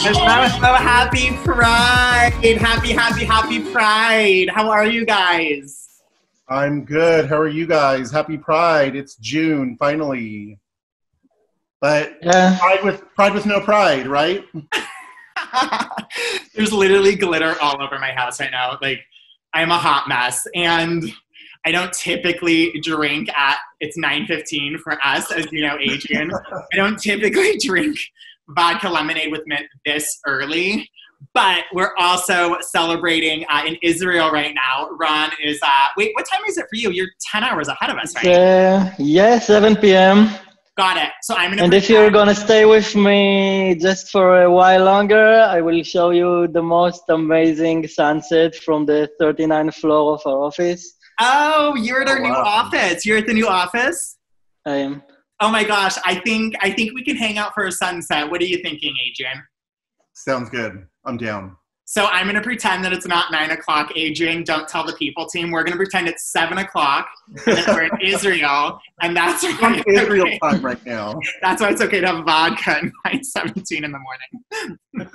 Hello, happy Pride! Happy Pride! How are you guys? I'm good. How are you guys? Happy Pride. It's June, finally. But pride with no pride, right? There's literally glitter all over my house right now. Like, I'm a hot mess. And I don't typically drink it's 9:15 for us, as you know, Adrian. I don't typically drink vodka lemonade with mint this early. But we're also celebrating in Israel right now. Ron is, wait, what time is it for you? You're 10 hours ahead of us, right? Yeah, 7 p.m. Got it. So I'm going to And if you're going to stay with me just for a while longer, I will show you the most amazing sunset from the 39th floor of our office. Oh, you're at our new office. You're at the new office? I am. Oh my gosh. I think we can hang out for a sunset. What are you thinking, Adrian? Sounds good. I'm down. So I'm going to pretend that it's not 9 o'clock. Adrian, don't tell the people team. We're going to pretend it's 7 o'clock and that we're in Israel. And that's why it's Israel time right now. That's why it's okay to have vodka at 9:17 in the morning.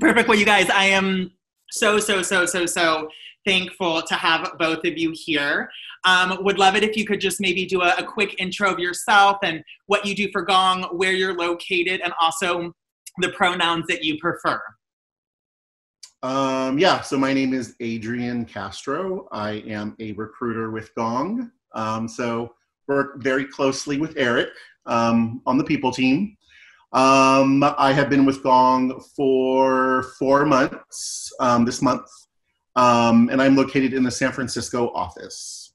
Perfect. Well, you guys, I am so thankful to have both of you here. Would love it if you could just maybe do a quick intro of yourself and what you do for Gong, where you're located, and also the pronouns that you prefer. So my name is Adrian Castro. I am a recruiter with Gong. So work very closely with Eric on the people team. I have been with Gong for 4 months this month, and I'm located in the San Francisco office.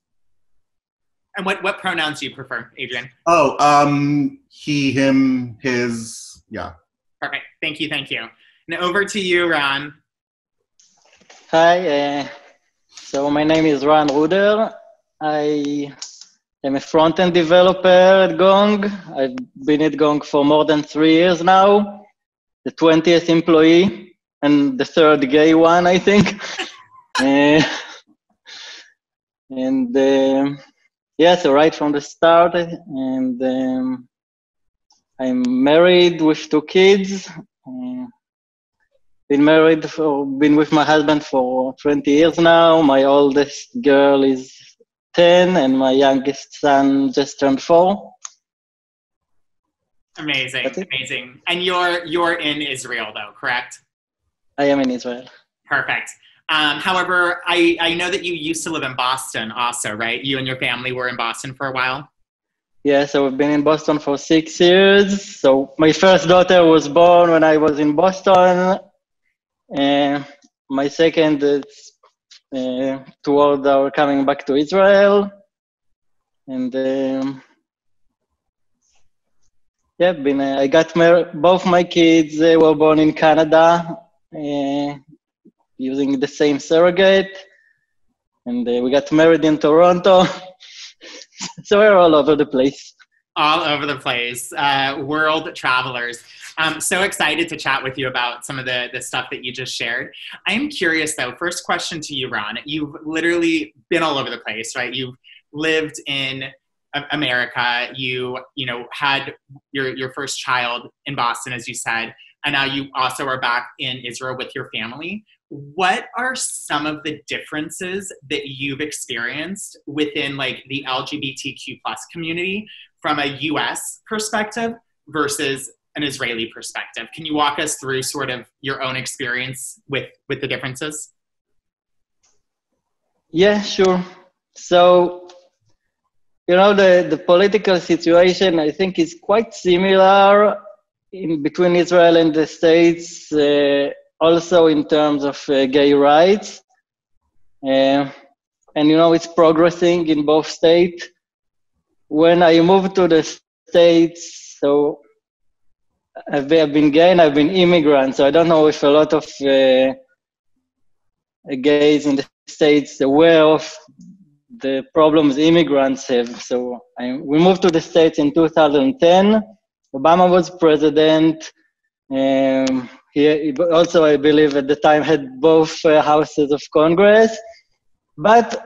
And what pronouns do you prefer, Adrian? He, him, his, yeah. Perfect. Thank you. Now over to you, Ron. Hi. So my name is Ron Ruder. I am a front-end developer at Gong. I've been at Gong for more than 3 years now. The 20th employee and the third gay one, I think. So right from the start. And I'm married with 2 kids. Been with my husband for 20 years now. My oldest girl is 10 and my youngest son just turned 4. Amazing. And you're in Israel though, correct? I am in Israel. Perfect. However, I know that you used to live in Boston also, right? You and your family were in Boston for a while? Yeah, so we've been in Boston for 6 years. So my first daughter was born when I was in Boston. My second is toward our coming back to Israel. And I got married. Both my kids were born in Canada using the same surrogate. And we got married in Toronto. So we're all over the place. All over the place. World travelers. I'm so excited to chat with you about some of the stuff that you just shared. I'm curious though, first question to you, Ron. You've literally been all over the place, right? You've lived in America. You had your first child in Boston, as you said, and now you also are back in Israel with your family. What are some of the differences that you've experienced within like the LGBTQ plus community from a US perspective versus an Israeli perspective? Can you walk us through sort of your own experience with the differences? Yeah, sure. So, the political situation, I think, is quite similar in between Israel and the States, also in terms of gay rights. And, it's progressing in both states. When I moved to the States, so I've been gay and I've been immigrant, so I don't know if a lot of gays in the States are aware of the problems immigrants have. So we moved to the States in 2010. Obama was president. He also, I believe, at the time had both houses of Congress. But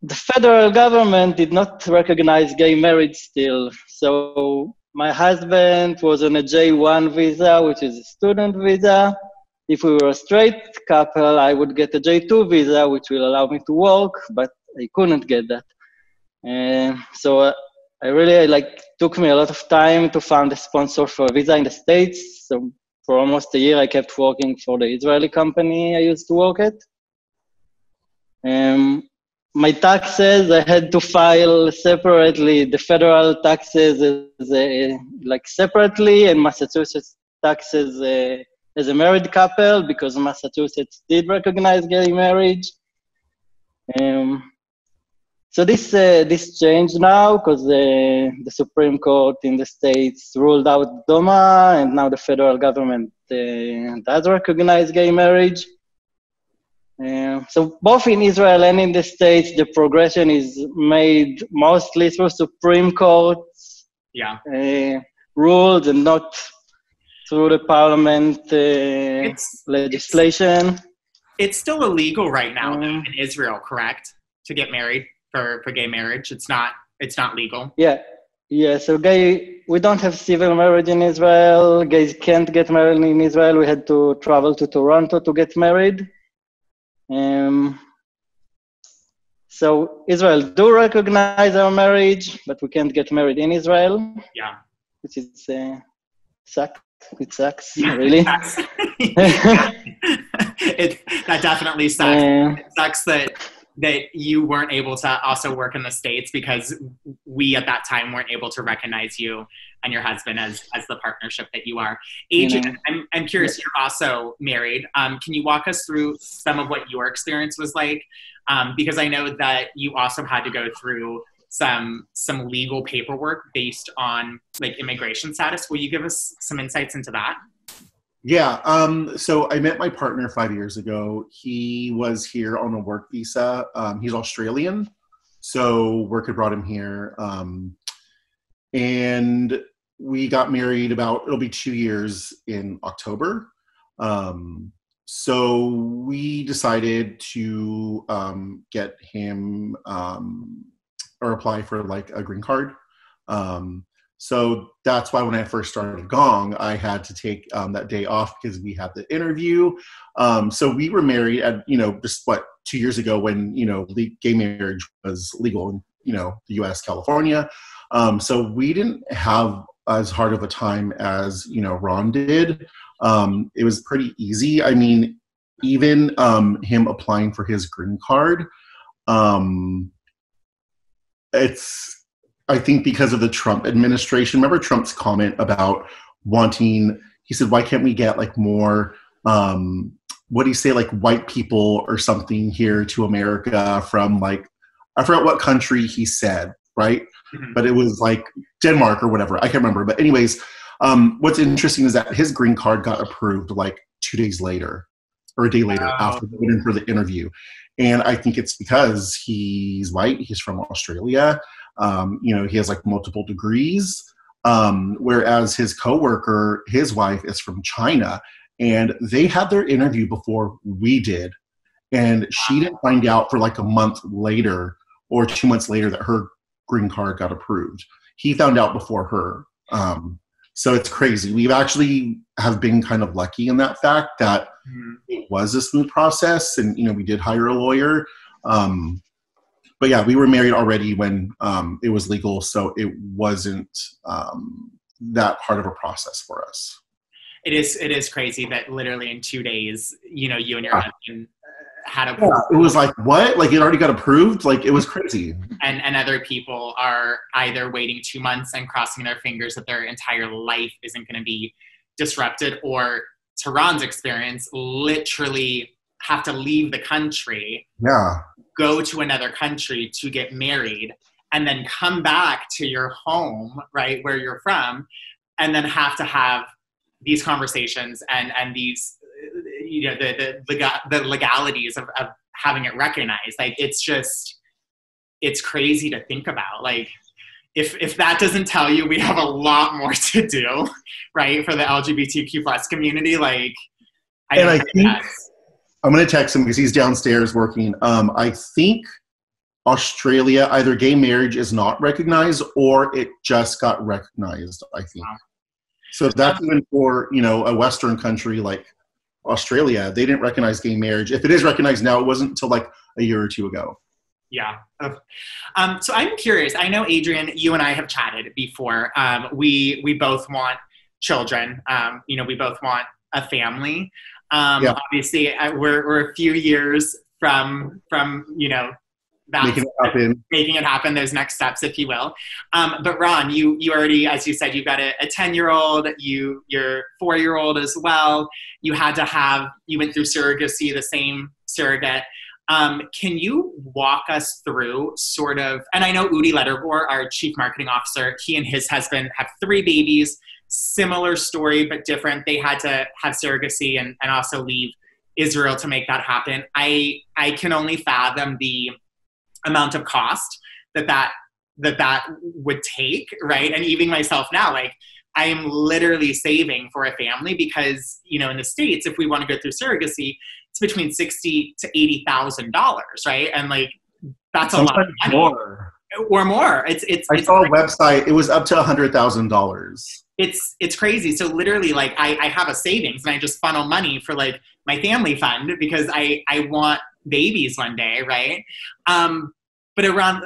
the federal government did not recognize gay marriage still. So my husband was on a J1 visa, which is a student visa. If we were a straight couple, I would get a J2 visa, which will allow me to work, but I couldn't get that. So I really took me a lot of time to find a sponsor for a visa in the States. So for almost a year, I kept working for the Israeli company I used to work at. My taxes, I had to file separately, the federal taxes separately, and Massachusetts taxes as a married couple, because Massachusetts did recognize gay marriage. So this changed now because the Supreme Court in the States ruled out DOMA, and now the federal government does recognize gay marriage. So both in Israel and in the States, the progression is made mostly through Supreme Court's rules and not through the parliament legislation. It's still illegal right now though, in Israel, correct? To get married for gay marriage. It's not legal. Yeah. So we don't have civil marriage in Israel. Gays can't get married in Israel. We had to travel to Toronto to get married. So Israel do recognize our marriage, but we can't get married in Israel. Yeah. Which is sucks. It sucks, really. That definitely sucks. It sucks that you weren't able to also work in the States because we at that time weren't able to recognize you and your husband as the partnership that you are. Adrian, I'm curious, you're also married. Can you walk us through some of what your experience was like? Because I know that you also had to go through some legal paperwork based on immigration status. Will you give us some insights into that? Yeah. So I met my partner 5 years ago. He was here on a work visa. He's Australian, so work had brought him here. And we got married it'll be 2 years in October. So we decided to get him or apply for a green card. So that's why when I first started Gong, I had to take that day off because we had the interview. So we were married at, just 2 years ago when, gay marriage was legal in, the US, California. So we didn't have as hard of a time as, Ron did. It was pretty easy. I mean, even him applying for his green card, I think because of the Trump administration. Remember Trump's comment about he said, why can't we get more, what do you say, white people or something here to America from I forgot what country he said, right? Mm-hmm. But it was Denmark or whatever. I can't remember. But anyways, what's interesting is that his green card got approved 2 days later or a day later after we went in for the interview. And I think it's because he's white. He's from Australia. He has multiple degrees, whereas his coworker, his wife is from China, and they had their interview before we did. And she didn't find out for a month later or 2 months later that her green card got approved. He found out before her. So it's crazy. We've actually have been kind of lucky in that fact that it was a smooth process, and, we did hire a lawyer. But yeah, we were married already when it was legal, so it wasn't that hard of a process for us. It is crazy that literally in 2 days, you and your husband had a. Yeah, it was what? It already got approved? It was crazy. And other people are either waiting 2 months and crossing their fingers that their entire life isn't going to be disrupted, or to Ron's experience, literally have to leave the country. Yeah. Go to another country to get married, and then come back to your home, right, where you're from, and then have to have these conversations and these, the legalities of having it recognized. It's crazy to think about. If that doesn't tell you we have a lot more to do, right, for the LGBTQ plus community, I think I'm going to text him because he's downstairs working. I think Australia, either gay marriage is not recognized or it just got recognized, I think. Wow. So that's even for, a Western country like Australia. They didn't recognize gay marriage. If it is recognized now, it wasn't until like a year or two ago. Yeah. So I'm curious. I know, Adrian, you and I have chatted before. We both want children. We both want a family. Yeah. Obviously, we're a few years from making it happen, those next steps, if you will. But Ron, you already, as you said, you've got a 10-year-old, your 4-year-old as well. You went through surrogacy, the same surrogate. Can you walk us through sort of, and I know Udi Lettergore, our chief marketing officer, he and his husband have 3 babies, similar story, but different. They had to have surrogacy and also leave Israel to make that happen. I can only fathom the amount of cost that would take, right? And even myself now, like, I am literally saving for a family because, in the States, if we want to go through surrogacy, it's between $60,000 to $80,000, right? And like, that's a lot of money. More. Or more. I saw a website, it was up to $100,000. It's crazy. So literally, like, I have a savings and I just funnel money for like my family fund because I want babies one day, right? But Ron,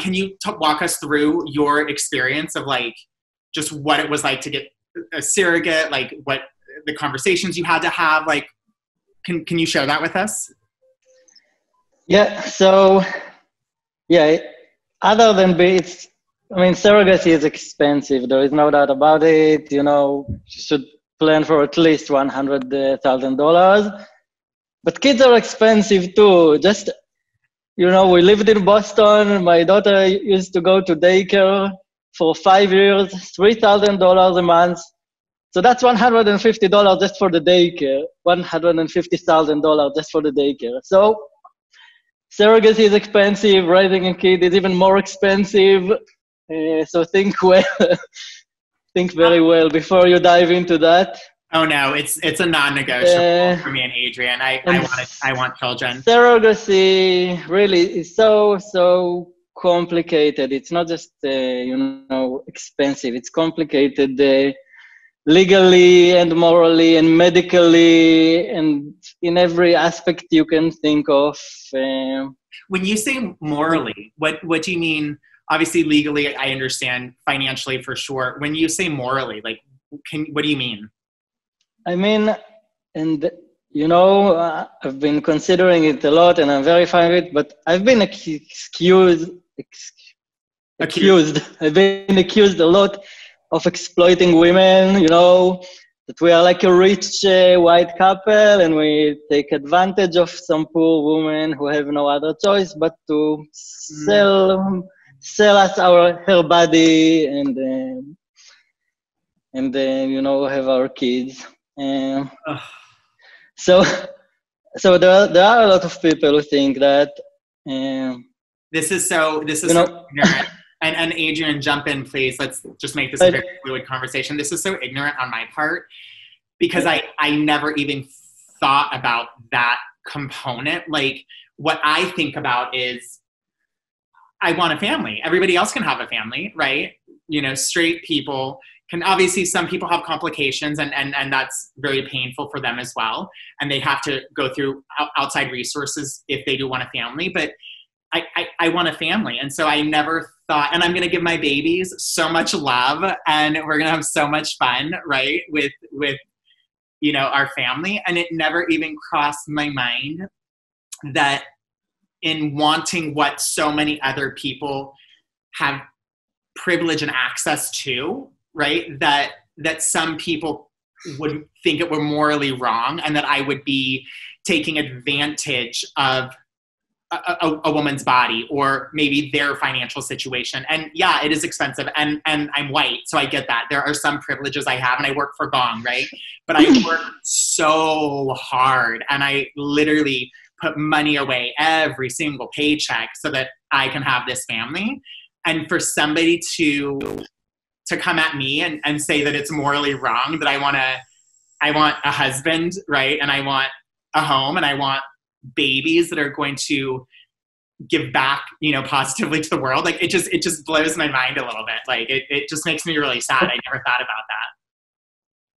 can you walk us through your experience of like just what it was like to get a surrogate, like what the conversations you had to have, like, can you share that with us? Yeah. So, yeah, other than surrogacy is expensive. There is no doubt about it. You should plan for at least $100,000. But kids are expensive too. Just, we lived in Boston. My daughter used to go to daycare for 5 years, $3,000 a month. So that's $150 just for the daycare, $150,000 just for the daycare. So surrogacy is expensive. Raising a kid is even more expensive. So think very well before you dive into that. Oh no, it's a non-negotiable for me and Adrian. I want children. Surrogacy really is so complicated. It's not just expensive. It's complicated legally and morally and medically and in every aspect you can think of. When you say morally, what do you mean? Obviously, legally, I understand. Financially, for sure. When you say morally, like, what do you mean? I mean, and I've been considering it a lot, and I'm very fine with it. But I've been accused. I've been accused a lot of exploiting women. That we are like a rich white couple, and we take advantage of some poor women who have no other choice but to sell us her body and have our kids. So there are a lot of people who think that this is so ignorant. And Adrian, jump in, please. Let's just make this a very fluid conversation. This is so ignorant on my part because I never even thought about that component. Like, what I think about is I want a family. Everybody else can have a family, right? Straight people can, obviously some people have complications and that's very painful for them as well. And they have to go through outside resources if they do want a family, but I want a family. And so I never thought, and I'm going to give my babies so much love and we're going to have so much fun, right? With our family. And it never even crossed my mind that in wanting what so many other people have privilege and access to, right? That some people would think it were morally wrong and that I would be taking advantage of a woman's body or maybe their financial situation. And yeah, it is expensive and I'm white, so I get that. There are some privileges I have and I work for Gong, right? But I work so hard and I literally put money away every single paycheck so that I can have this family. And for somebody to come at me and say that it's morally wrong, that I want a husband, right? And I want a home and I want babies that are going to give back, positively to the world. Like it just blows my mind a little bit. Like it just makes me really sad. I never thought about that.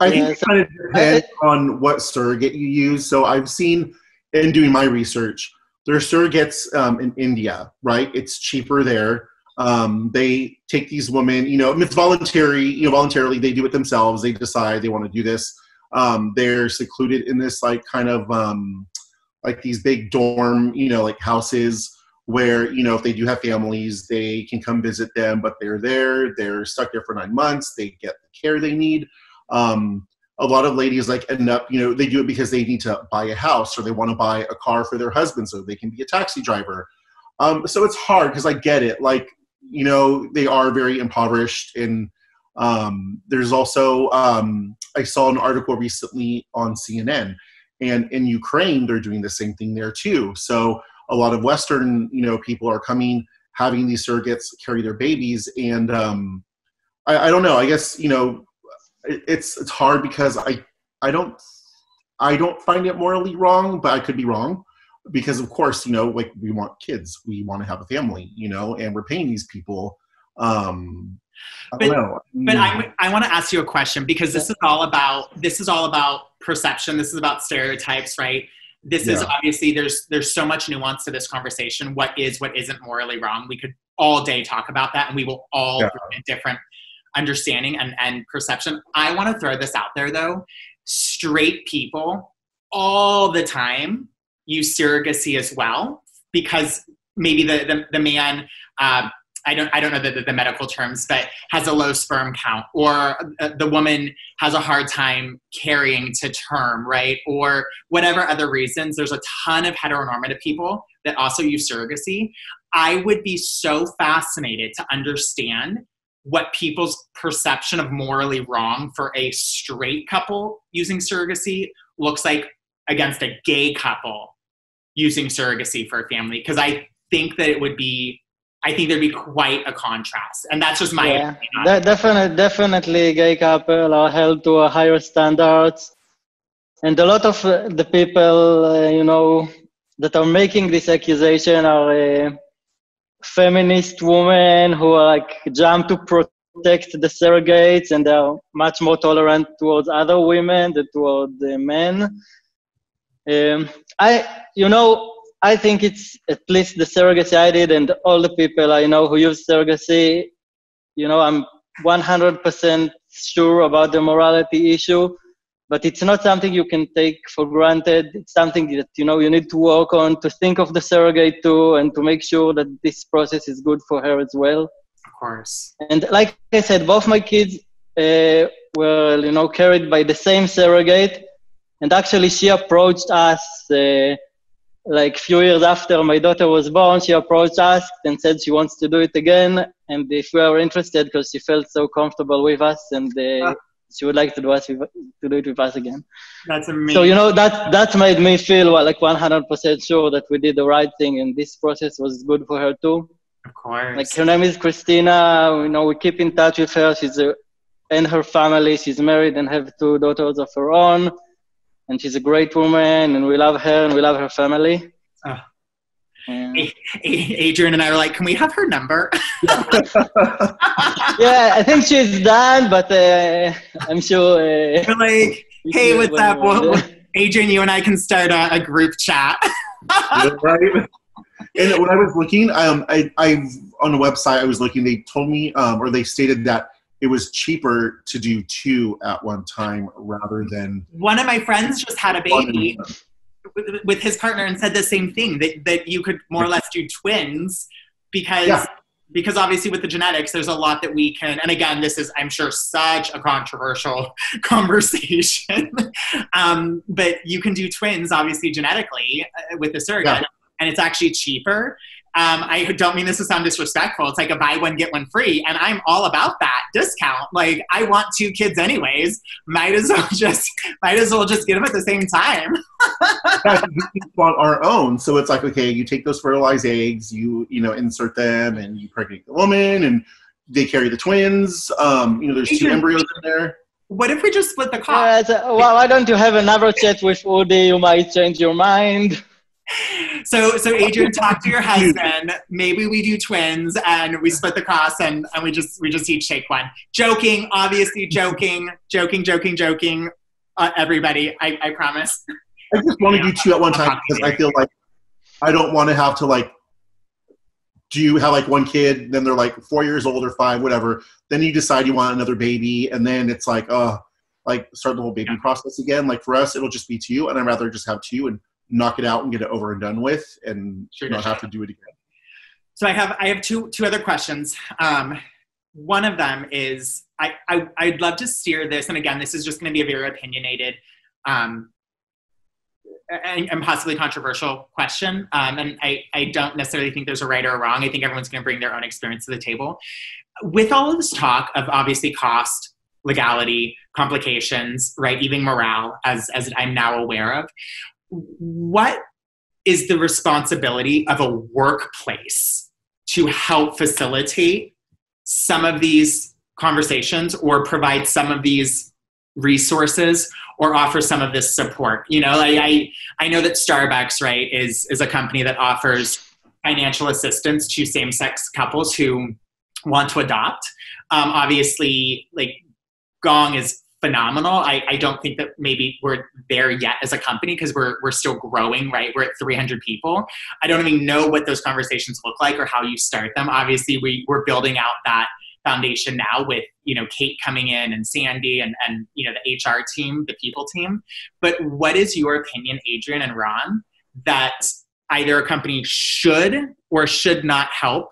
I think it kind of depends on what surrogate you use. So I've seen in doing my research, there are surrogates in India, right? It's cheaper there. They take these women, it's voluntary, voluntarily they do it themselves. They decide they want to do this. They're secluded in this like kind of like these big dorm, like houses where, if they do have families, they can come visit them, but they're stuck there for 9 months. They get the care they need. A lot of ladies end up, they do it because they need to buy a house or they want to buy a car for their husband so they can be a taxi driver. So it's hard because I get it. They are very impoverished. And there's also, I saw an article recently on CNN, and in Ukraine, they're doing the same thing there too. So a lot of Western, people are coming, having these surrogates carry their babies. And I don't know, I guess, it's hard because I don't find it morally wrong, but I could be wrong because of course, we want kids, we want to have a family, and we're paying these people. I don't know. But I want to ask you a question because this is all about perception. This is about stereotypes, right? This is obviously there's so much nuance to this conversation. What is, what isn't morally wrong? We could all day talk about that, and we will all bring a different understanding and perception. I want to throw this out there though. Straight people all the time use surrogacy as well because maybe the man I don't know the medical terms, but has a low sperm count, or the woman has a hard time carrying to term, right? Or whatever other reasons. There's a ton of heteronormative people that also use surrogacy. I would be so fascinated to understand what people's perception of morally wrong for a straight couple using surrogacy looks like against a gay couple using surrogacy for a family. Because I think that there'd be quite a contrast. And that's just my opinion. Definitely gay couple are held to a higher standards. And a lot of the people, that are making this accusation are feminist women who are jump to protect the surrogates, and they are much more tolerant towards other women than toward the men. I think it's at least the surrogacy I did and all the people I know who use surrogacy, I'm 100% sure about the morality issue, but it's not something you can take for granted. It's something that, you need to work on, to think of the surrogate too, and to make sure that this process is good for her as well. Of course. And like I said, both my kids were, carried by the same surrogate. And actually she approached us a few years after my daughter was born. She approached us and said she wants to do it again. And if we were interested, because she felt so comfortable with us, and she would like to do it with us again. That's amazing. So, that made me feel 100% sure that we did the right thing, and this process was good for her too. Of course. Her name is Christina. We keep in touch with her. And her family. She's married and have 2 daughters of her own. And she's a great woman, and we love her, and we love her family. Oh. Adrian and I were like, can we have her number? Yeah, I think she's done, but I'm sure. We're like, hey, what's up? Well, Adrian, you and I can start a group chat. Right. And when I was looking, I on the website I was looking, they told me, or they stated that it was cheaper to do 2 at one time rather than. One of my friends just had a baby with his partner and said the same thing, that you could more or less do twins because obviously with the genetics, there's a lot that we can, and again, this is, I'm sure, such a controversial conversation, but you can do twins, obviously, genetically with the surrogate, and it's actually cheaper. I don't mean this to sound disrespectful. It's like a buy one, get one free. And I'm all about that discount. I want 2 kids anyways. Might as well just get them at the same time. We want our own. So it's okay, you take those fertilized eggs, you insert them, and you pregnate the woman, and they carry the twins. There's 2 embryos in there. What if we just split the cost? Why don't you have another chat with Udi? You might change your mind. So Adrian, talk to your husband. Maybe we do twins and we split the cost and we just each take one. Joking, obviously joking. Everybody, I promise. I just want to do two at one time because I feel like I don't want to have to like, do you have like one kid, then they're like 4 years old or 5, whatever. Then you decide you want another baby, and then it's like start the whole baby process again. Like for us, it'll just be 2, and I'd rather just have 2 and knock it out and get it over and done with, and not have to do it again. So I have two other questions. One of them is I'd love to steer this, and again, this is just going to be a very opinionated and possibly controversial question. And I don't necessarily think there's a right or a wrong. I think everyone's going to bring their own experience to the table. With all of this talk of obviously cost, legality, complications, right, even morale, as I'm now aware of, what is the responsibility of a workplace to help facilitate some of these conversations or provide some of these resources or offer some of this support? You know, I know that Starbucks, right, is a company that offers financial assistance to same-sex couples who want to adopt. Obviously, like, Gong is phenomenal. I don't think that maybe we're there yet as a company because we're still growing, right? We're at 300 people. I don't even know what those conversations look like or how you start them. Obviously, we're building out that foundation now with, you know, Kate coming in and Sandy and you know, the HR team, the people team. But what is your opinion, Adrian and Ron, that either a company should or should not help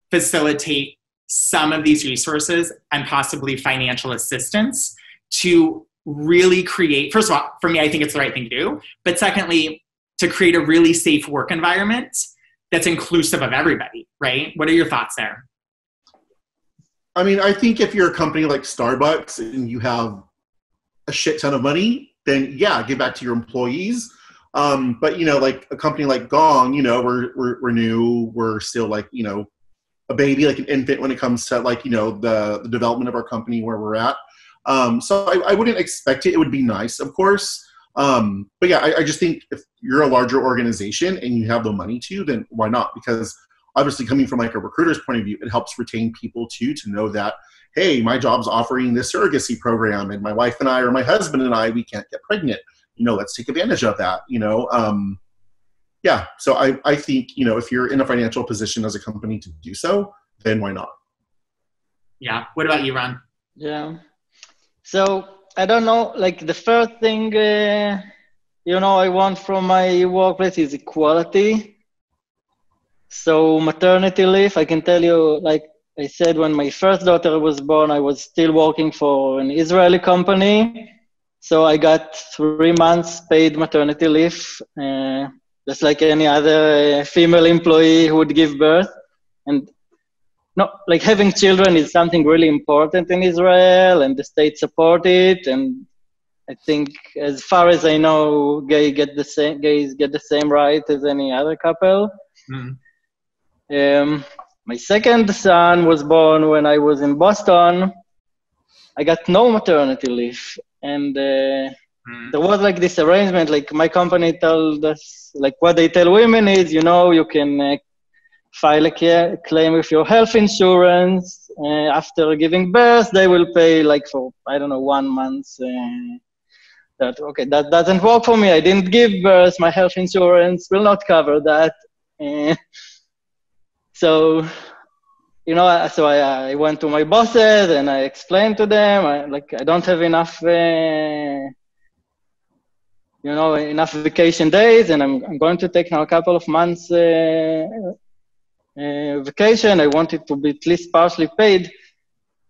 facilitate some of these resources and possibly financial assistance to really create, first of all, for me, I think it's the right thing to do. But secondly, to create a really safe work environment that's inclusive of everybody, right? What are your thoughts there? I mean, I think if you're a company like Starbucks and you have a shit ton of money, then yeah, give back to your employees. But you know, like a company like Gong, you know, we're new, we're still like, you know, a baby, like an infant when it comes to like, you know, the development of our company where we're at. So I wouldn't expect it. It would be nice, of course. But yeah, I just think if you're a larger organization and you have the money to, then why not? Because obviously coming from like a recruiter's point of view, it helps retain people too, to know that, hey, my job's offering this surrogacy program and my wife and I, or my husband and I, we can't get pregnant. You know, let's take advantage of that, you know? Yeah, so I think, you know, if you're in a financial position as a company to do so, then why not? Yeah. What about you, Ron? Yeah. So I don't know, like the first thing, you know, I want from my workplace is equality. So maternity leave, I can tell you, like I said, when my first daughter was born, I was still working for an Israeli company. So I got 3 months paid maternity leave, just like any other female employee who would give birth. And no, like having children is something really important in Israel, and the state support it. And I think, as far as I know, gays get the same right as any other couple. Mm. My second son was born when I was in Boston. I got no maternity leave, and there was like this arrangement. Like my company told us, like what they tell women is, you know, you can file a claim with your health insurance. After giving birth, they will pay like for, I don't know, 1 month. That doesn't work for me. I didn't give birth. My health insurance will not cover that. So, you know, so I went to my bosses and I explained to them, I don't have enough, you know, enough vacation days, and I'm going to take now a couple of months vacation. I want it to be at least partially paid.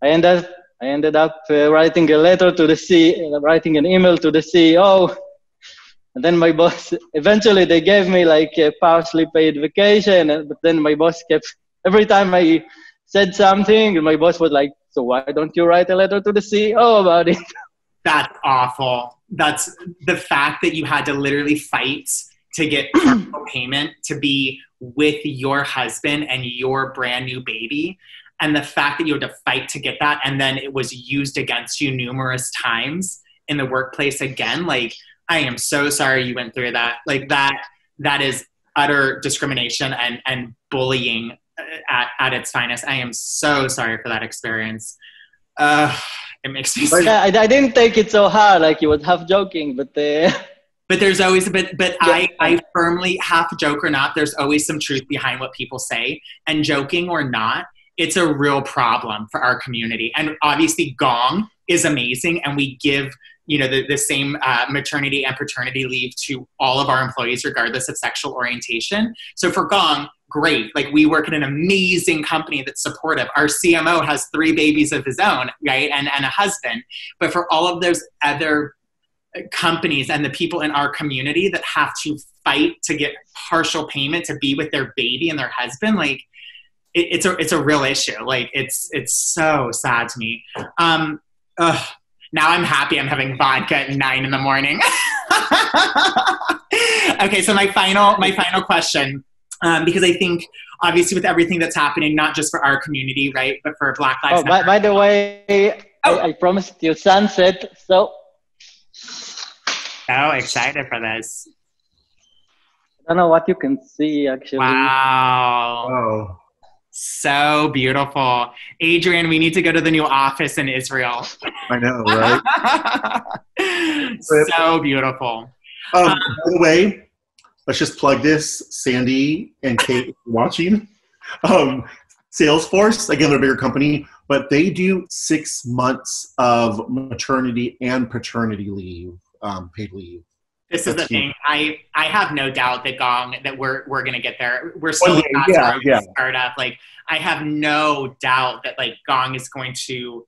I ended up writing an email to the CEO. And then my boss, eventually they gave me like a partially paid vacation, but then my boss kept, every time I said something, my boss was like, so why don't you write a letter to the CEO about it? That's awful. That's the fact that you had to literally fight to get partial payment to be with your husband and your brand new baby. And the fact that you had to fight to get that, and then it was used against you numerous times in the workplace again, like, I am so sorry you went through that. Like that is utter discrimination and bullying at its finest. I am so sorry for that experience. It makes me sick. Yeah, I didn't take it so hard, like you was half joking, but But there's always a bit, but yeah. I firmly, half joke or not, there's always some truth behind what people say. And joking or not, it's a real problem for our community. And obviously Gong is amazing, and we give, you know, the same maternity and paternity leave to all of our employees, regardless of sexual orientation. So for Gong, great. Like, we work at an amazing company that's supportive. Our CMO has 3 babies of his own, right? And a husband. But for all of those other companies and the people in our community that have to fight to get partial payment to be with their baby and their husband, like, it's a real issue. Like, it's so sad to me. Now I'm happy I'm having vodka at 9 a.m. Okay, so my final question, because I think obviously with everything that's happening, not just for our community, right, but for Black Lives Matter. By the way, I promised you sunset, so. So excited for this. I don't know what you can see, actually. Wow. Oh. So beautiful. Adrian, we need to go to the new office in Israel. I know, right? So beautiful. By the way, let's just plug this. Sandy and Kate watching. Salesforce, again, they're a bigger company, but they do 6 months of maternity and paternity leave, paid leave. This is the thing. I have no doubt that we're going to get there. We're still a startup. Like, I have no doubt that like Gong is going to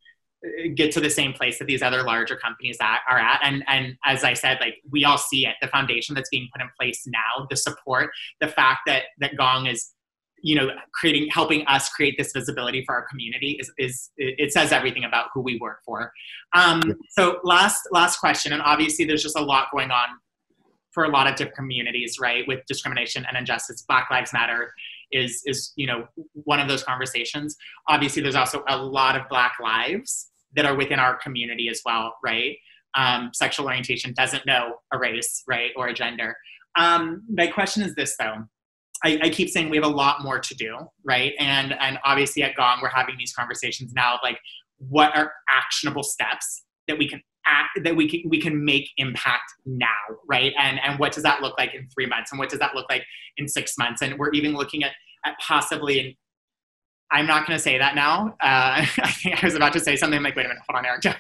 get to the same place that these other larger companies are at. And as I said, like, we all see it, the foundation that's being put in place now, the support, the fact that Gong is, you know, helping us create this visibility for our community it says everything about who we work for. So last question, and obviously there's just a lot going on for a lot of different communities, right? With discrimination and injustice. Black Lives Matter is you know, one of those conversations. Obviously there's also a lot of Black lives that are within our community as well, right? Sexual orientation doesn't know a race, right? Or a gender. My question is this though. I keep saying we have a lot more to do, right? And obviously at Gong, we're having these conversations now of like, what are actionable steps that we can we can make impact now, right? And what does that look like in 3 months? And what does that look like in 6 months? And we're even looking at possibly, and I'm not going to say that now. I think I was about to say something like, wait a minute, hold on, Eric. I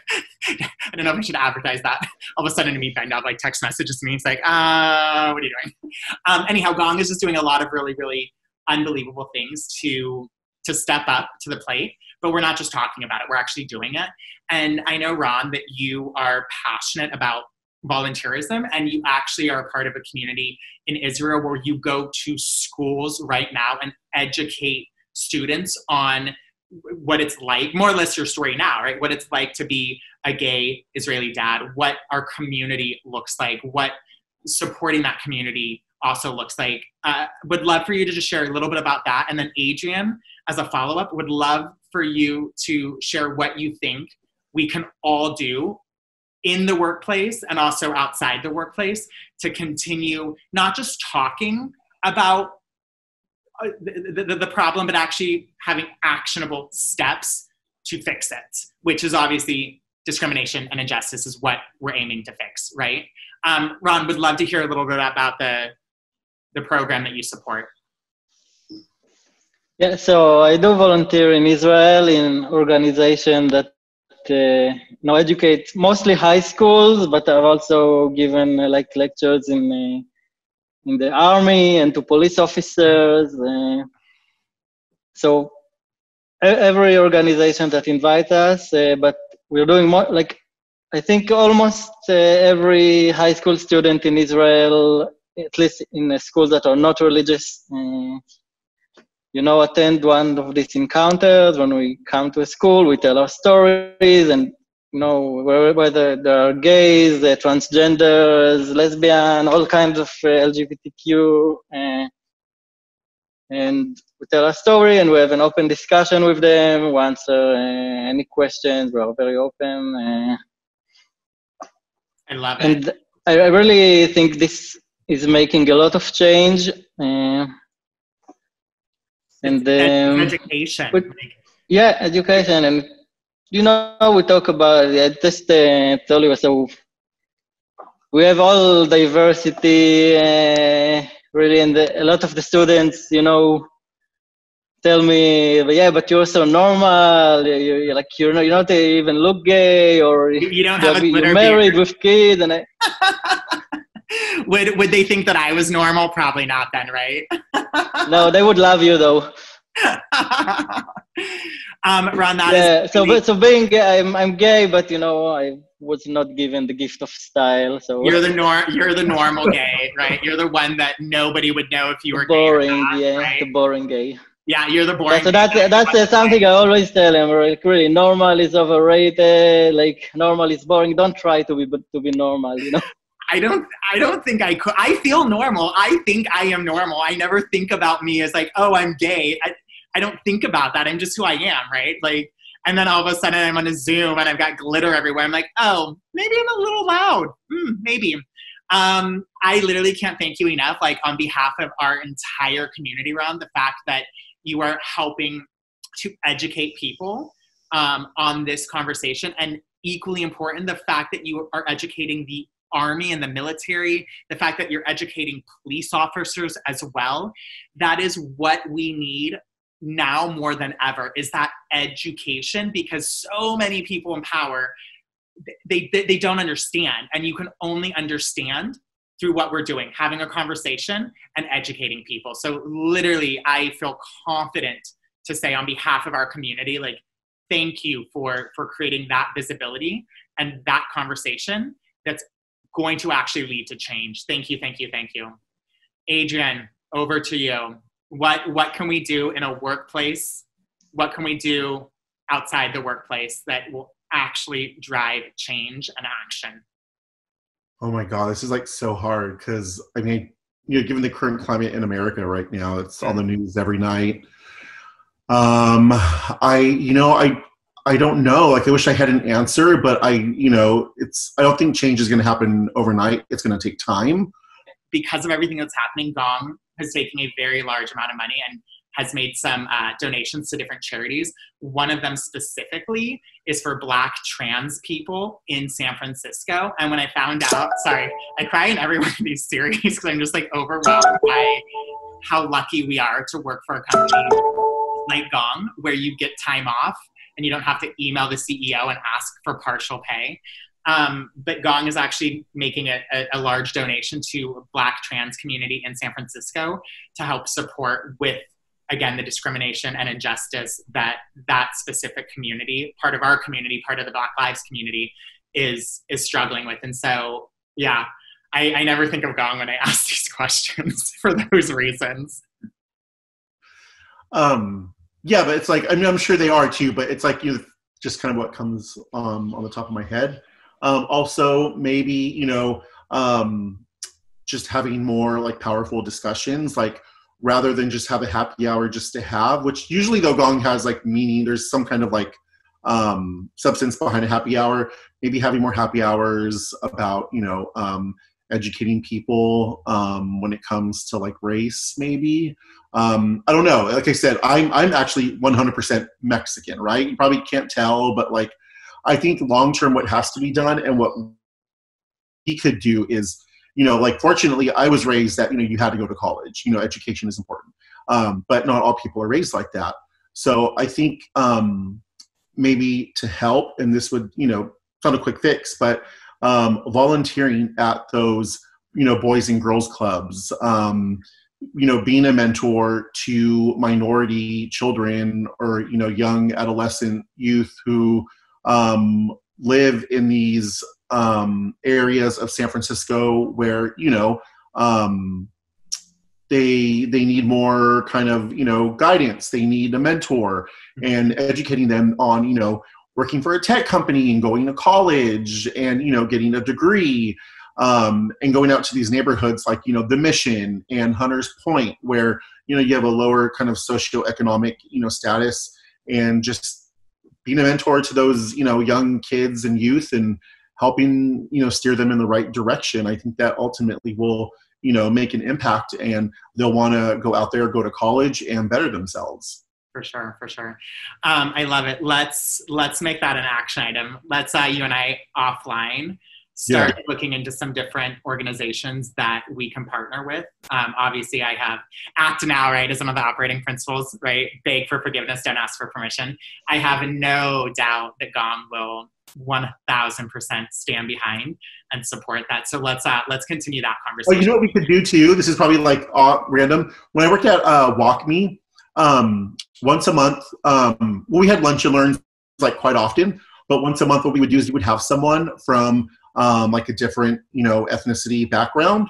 don't know if I should advertise that. All of a sudden, me find out like text messages to me. It's like, what are you doing? Anyhow, Gong is just doing a lot of really, really unbelievable things to step up to the plate. But we're not just talking about it, we're actually doing it. And I know, Ron, that you are passionate about volunteerism, and you actually are a part of a community in Israel where you go to schools right now and educate students on what it's like, more or less your story now, right? What it's like to be a gay Israeli dad, what our community looks like, what supporting that community also looks like. Would love for you to just share a little bit about that. And then Adrian, as a follow-up, would love for you to share what you think we can all do in the workplace and also outside the workplace to continue not just talking about the problem, but actually having actionable steps to fix it, which is obviously discrimination and injustice is what we're aiming to fix, right? Ron, would love to hear a little bit about the program that you support. Yeah, so I do volunteer in Israel in an organization that educate mostly high schools, but I've also given like lectures in the army and to police officers. So every organization that invites us, but we're doing more, like I think almost every high school student in Israel, at least in schools that are not religious, attend one of these encounters. When we come to a school, we tell our stories, and whether there are gays, transgenders, lesbian, all kinds of LGBTQ, and we tell our story, and we have an open discussion with them. We answer any questions. We are very open. I love it. And I really think this is making a lot of change. And It's education. but yeah, education, and we talk about. I just tell you, so we have all diversity, really, and a lot of the students, tell me, yeah, but you're so normal. You're like you don't even look gay, or You don't have a you're glitter married beard. with kids, and Would they think that I was normal? Probably not then, right? no, they would love you though. Ron, that Yeah, is really, so being gay, I'm gay, but I was not given the gift of style. So you're the normal gay, right? You're the one that nobody would know if you were gay or boring, not, yeah, right? the boring gay. Yeah, you're the boring. So gay. that's something I always tell them. Like, really, normal is overrated. Like normal is boring. Don't try to be normal. I don't think I could. I feel normal. I think I am normal. I never think about me as like, oh, I'm gay. I don't think about that. I'm just who I am, right? Like, and then all of a sudden I'm on a Zoom and I've got glitter everywhere. I'm like, oh, maybe I'm a little loud. Maybe. I literally can't thank you enough. Like on behalf of our entire community, Ron, the fact that you are helping to educate people on this conversation, and equally important, the fact that you are educating the army and the military, the fact that you're educating police officers as well. That is what we need now more than ever, is that education, because so many people in power, they don't understand, and you can only understand through what we're doing, having a conversation and educating people. So literally, I feel confident to say on behalf of our community, like, thank you for creating that visibility and that conversation that's going to actually lead to change. Thank you, thank you, thank you. Adrian, over to you. What can we do in a workplace? What can we do outside the workplace that will actually drive change and action? Oh my God, this is like so hard because I mean, given the current climate in America right now, it's on the news every night. I don't know. Like, I wish I had an answer, but I don't think change is going to happen overnight. It's going to take time. Because of everything that's happening, Gong has taken a very large amount of money and has made some donations to different charities. One of them specifically is for Black trans people in San Francisco. And when I found out, sorry, I cry in every one of these series because I'm just like overwhelmed by how lucky we are to work for a company like Gong, where you get time off and you don't have to email the CEO and ask for partial pay. But Gong is actually making a large donation to a Black trans community in San Francisco to help support with, again, the discrimination and injustice that specific community, part of our community, part of the Black Lives community, is struggling with. And so, yeah, I never think of Gong when I ask these questions for those reasons. Yeah, but it's like, I mean, I'm sure they are too, but it's like, just kind of what comes on the top of my head. Also, maybe, just having more like powerful discussions, like rather than just have a happy hour just to have, which usually though Gong has like meaning, there's some kind of like substance behind a happy hour, maybe having more happy hours about, educating people when it comes to like race, maybe. I don't know. Like I said, I'm actually 100% Mexican, right? You probably can't tell, but like, I think long-term what has to be done and what we could do is, like fortunately I was raised that, you had to go to college, education is important. But not all people are raised like that. So I think maybe to help, and this would, sound a quick fix, but volunteering at those, boys and girls clubs, being a mentor to minority children or, young adolescent youth who live in these areas of San Francisco where, they need more kind of, guidance. They need a mentor, and educating them on, working for a tech company and going to college and, getting a degree, and going out to these neighborhoods like, the Mission and Hunters Point, where, you have a lower kind of socioeconomic, status, and just being a mentor to those, young kids and youth and helping, steer them in the right direction. I think that ultimately will, make an impact, and they'll want to go out there, go to college, and better themselves. For sure, for sure. I love it. Let's make that an action item. Let's you and I offline start looking into some different organizations that we can partner with. Obviously, I have act now, right, as one of the operating principles, right? Beg for forgiveness, don't ask for permission. I have no doubt that Gong will 1,000% stand behind and support that. So let's continue that conversation. Well, you know what we could do too? This is probably like random. When I worked at Walk Me, once a month, we had lunch and learns like quite often, but once a month what we would do is we would have someone from like a different, ethnicity background,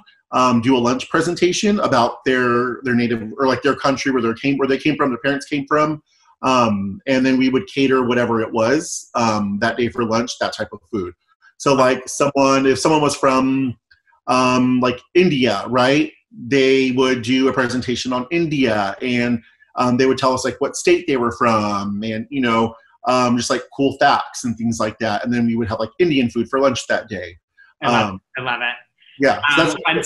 do a lunch presentation about their native, or like their country, where they came from, their parents came from. And then we would cater whatever it was, that day for lunch, that type of food. So like if someone was from, like India, right, they would do a presentation on India, and they would tell us like what state they were from, and just like cool facts and things like that. And then we would have like Indian food for lunch that day. I love it. Yeah.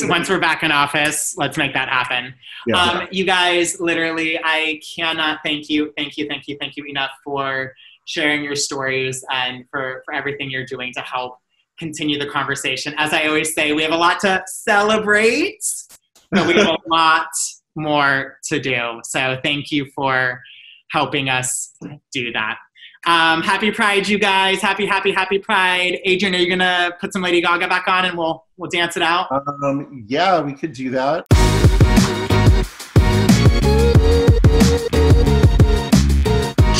Once we're back in office, let's make that happen. Yeah. You guys, literally, I cannot thank you enough for sharing your stories and for everything you're doing to help continue the conversation. As I always say, we have a lot to celebrate, but we have a lot more to do. So thank you for helping us do that. Happy Pride, you guys. Happy Pride. Adrian, are you going to put some Lady Gaga back on and we'll dance it out? Yeah, we could do that.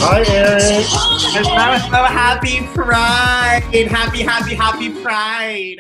Hi, Eric. So happy Pride. Happy Pride.